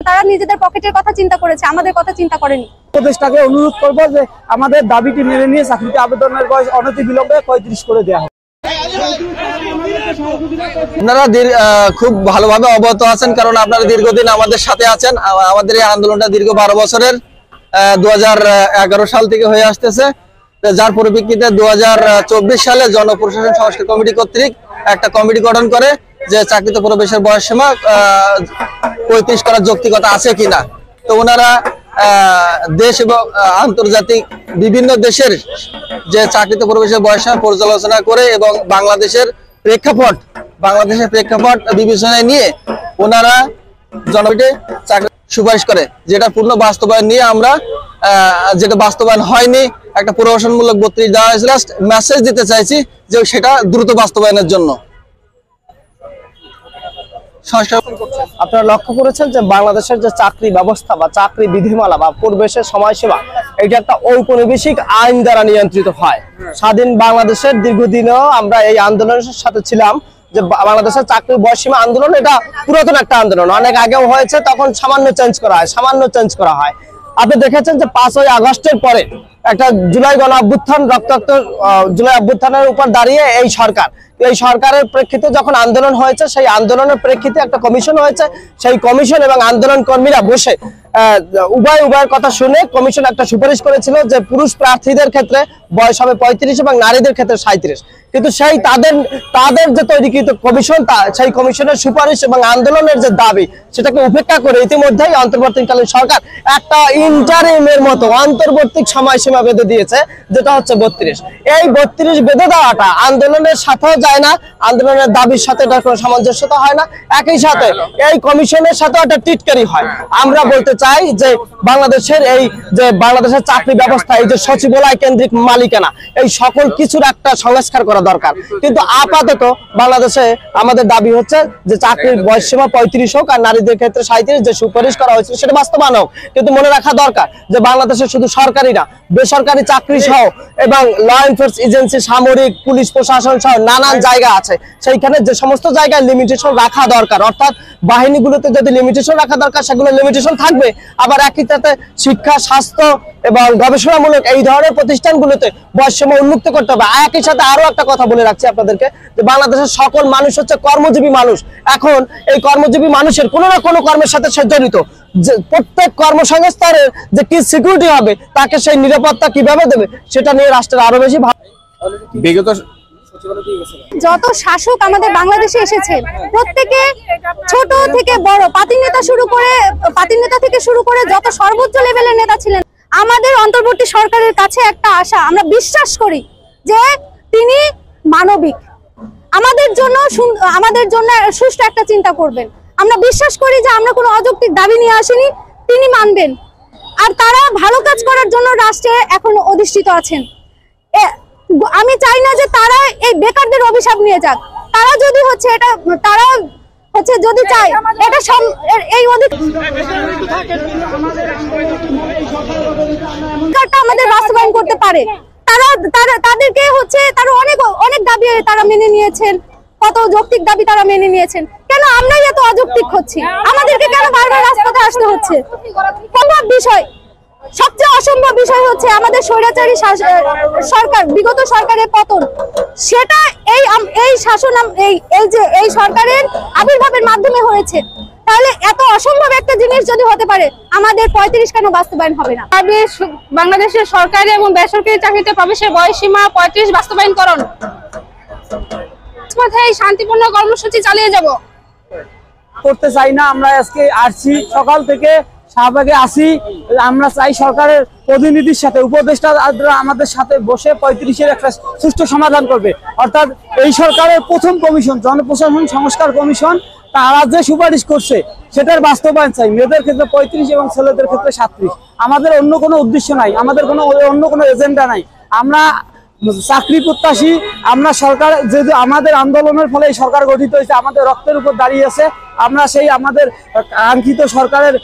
তারা নিজেদের পকেটের কথা চিন্তা করেছে, আমাদের কথা চিন্তা করেনি। উপদেষ্টাকে অনুরোধ করবো যে আমাদের দাবিটি মেনে নিয়ে চাকরিতে আবেদনের বয়স অনতিবিলম্বে 35 করে দেওয়া হবে। আপনারা খুব ভালোভাবে অবগত আছেন, কারণ আপনারা দীর্ঘদিন আমাদের সাথে আছেন। আমাদের এই আন্দোলনটা দীর্ঘ 12 বছরের 2011 সাল থেকে হয়ে আসতেছে, যার পরিপ্রেক্ষিতে 2024 সালে জনপ্রশাসন সংস্কার কমিটি কর্তৃক একটা কমিটি গঠন করে যে চাকরিতে প্রবেশের বয়সসীমা 35 করার যৌক্তিকতা আছে কিনা। তো ওনারা দেশ এবং আন্তর্জাতিক বিভিন্ন দেশের যে চাকরিতে প্রবেশের বয়সসীমা পর্যালোচনা করে এবং বাংলাদেশের প্রেক্ষাপট বিবেচনায় নিয়ে ওনারা জনগণকে চাকরি সুপারিশ করে, যেটা পূর্ণ বাস্তবায়ন নিয়ে আমরা যেটা বাস্তবায়ন হয়নি, একটা পুনর্বাসনমূলক 32 দেওয়া হয়েছিল। মেসেজ দিতে চাইছি যে সেটা দ্রুত বাস্তবায়নের জন্য। আপনারা লক্ষ্য করেছেন যে বাংলাদেশের যে চাকরি ব্যবস্থা বা চাকরি বিধিমালা বা প্রবেশের সময়সীমা, এটা একটা ঔপনিবেশিক আইন দ্বারা নিয়ন্ত্রিত হয়। স্বাধীন বাংলাদেশের দীর্ঘদিনেও আমরা এই আন্দোলনের সাথে ছিলাম যে বাংলাদেশের চাকরি বয়সসীমা আন্দোলন এটা পুরাতন একটা আন্দোলন, অনেক আগেও হয়েছে, তখন সামান্য চেঞ্জ করা হয়। আপনি দেখেছেন যে 5ই আগস্টের পরে একটা জুলাই গণ অভ্যুত্থান, রক্তাক্ত জুলাই অভ্যুত্থানের উপর দাঁড়িয়ে এই সরকারের প্রেক্ষিতে যখন আন্দোলন হয়েছে, সেই আন্দোলনের প্রেক্ষিতে একটা কমিশন হয়েছে। সেই কমিশন এবং আন্দোলন কর্মীরা বসে উভয়ের কথা শুনে কমিশন একটা সুপারিশ করেছিল যে পুরুষ প্রার্থীদের ক্ষেত্রে বয়স হবে 35 এবং নারীদের ক্ষেত্রে 37। কিন্তু সেই তাদের যে তৈরিকৃত কমিশন, সেই কমিশনের সুপারিশ এবং আন্দোলনের যে দাবি, সেটাকে উপেক্ষা করে ইতিমধ্যেই অন্তর্বর্তীকালীন সরকার একটা ইন্টারিমের মতো অন্তর্বর্তী সময়সীমা বেঁধে দিয়েছে, যেটা হচ্ছে 32। এই 32 বেঁধে দেওয়াটা আন্দোলনের সাথেও যায় না, আন্দোলনের দাবির সাথে এটার কোনো সামঞ্জস্যতা হয় না, একই সাথে এই কমিশনের সাথে একটা টিটকারি হয়। আমরা বলতে চাই যে বাংলাদেশের চাকরি ব্যবস্থা, এই যে সচিবালয় কেন্দ্রিক মালিকানা, এই সকল কিছুর একটা সংস্কার করা দরকার। কিন্তু আপাতত বাংলাদেশে আমাদের দাবি হচ্ছে যে চাকরির বয়সসীমা 35 হোক আর নারীদের ক্ষেত্রে 37, যে সুপারিশ করা হয়েছিল সেটা বাস্তবায়ন হোক। কিন্তু মনে রাখা দরকার যে বাংলাদেশে শুধু সরকারি না, বেসরকারি চাকরি সহ এবং ল এনফোর্স এজেন্সি, সামরিক, পুলিশ প্রশাসন সহ নানান জায়গা আছে, সেইখানে যে সমস্ত জায়গায় লিমিটেশন রাখা দরকার, অর্থাৎ বাহিনীগুলোতে যদি লিমিটেশন রাখা দরকার সেগুলো লিমিটেশন থাকবে। আবার একই সাথে শিক্ষা, স্বাস্থ্য এবং গবেষণামূলক এই ধরনের প্রতিষ্ঠানগুলোতে বয়সসীমা উন্মুক্ত করতে হবে। একই সাথে আরো একটা কথা বলে রাখছি আপনাদেরকে, যে বাংলাদেশের সকল মানুষ হচ্ছে কর্মজীবী মানুষ। এখন এই কর্মজীবী মানুষের কোনো না কোনো কর্মের সাথে সে জড়িত। প্রত্যেক কর্মসংস্থানের যে কি সিকিউরিটি হবে, তাকে সেই নিরাপত্তা কিভাবে দেবে, সেটা নিয়ে রাষ্ট্রের আরো বেশি বিগত যত শাসক আমাদের বাংলাদেশে এসেছে, প্রত্যেকে ছোট থেকে বড় পাতি নেতা থেকে শুরু করে যত সর্বোচ্চ লেভেলের নেতা ছিলেন, আমাদের অন্তর্বর্তী সরকারের কাছে একটা আশা, আমরা বিশ্বাস করি যে তিনি মানবিক, আমাদের জন্য সুষ্ঠু একটা চিন্তা করবেন। আমরা বিশ্বাস করি যে আমরা কোনো অযৌক্তিক দাবি নিয়ে আসিনি, তিনি মানবেন। আর তারা ভালো কাজ করার জন্য রাষ্ট্রে এখন অধিষ্ঠিত আছেন। আমি চাই না যে তারা এই বেকারদের অভিশাপ নিয়ে যাক। তারা যদি যদি চায় এটা এই অধিকারটা আমাদের বাস্তবায়ন করতে পারে, তাদেরকে তারা অনেক দাবি তারা মেনে নিয়েছেন, কত যৌক্তিক দাবি তারা মেনে নিয়েছেন। কেন আমরাই এত অযৌক্তিক হচ্ছি? আমাদেরকে কেন বারবার রাজপথে আসতে হচ্ছে? সম্ভব বিষয়, সবচেয়ে অসম্ভব বিষয় হচ্ছে আমাদের স্বৈরাচারী সরকার, বিগত সরকারের পতন, সেটা এই শাসন এই সরকারের আবির্ভাবের মাধ্যমে হয়েছে। তাহলে এত অসম্ভব একটা জিনিস যদি হতে পারে, আমাদের 35 কেন বাস্তবায়ন হবে না? বাংলাদেশের সরকারি এবং বেসরকারি চাকরিতে প্রবেশের বয়সসীমা 35 বাস্তবায়নকরণ। শান্তিপূর্ণ কর্মসূচি চালিয়ে যাব। করতে চাই না, আমরা আজকে আসছি সকাল থেকে শাহবাগে আসি। আমরা চাই সরকারের প্রতিনিধির সাথে, উপদেষ্টা আমাদের সাথে বসে 35-এর একটা সুষ্ঠু সমাধান করবে। অর্থাৎ এই সরকারের প্রথম কমিশন, জনপ্রশাসন সংস্কার কমিশন, তারা যে সুপারিশ করছে সেটার বাস্তবায়ন চাই। মেয়েদের ক্ষেত্রে 35 এবং ছেলেদের ক্ষেত্রে 37। আমাদের অন্য কোনো উদ্দেশ্য নাই, আমাদের অন্য কোনো এজেন্ডা নাই। আমরা চাকরি প্রত্যাশী। আমরা সরকার, যেহেতু আমাদের আন্দোলনের ফলে এই সরকার গঠিত হয়েছে, আমাদের রক্তের উপর দাঁড়িয়ে আছে, আমরা সেই আমাদের কাঙ্ক্ষিত সরকারের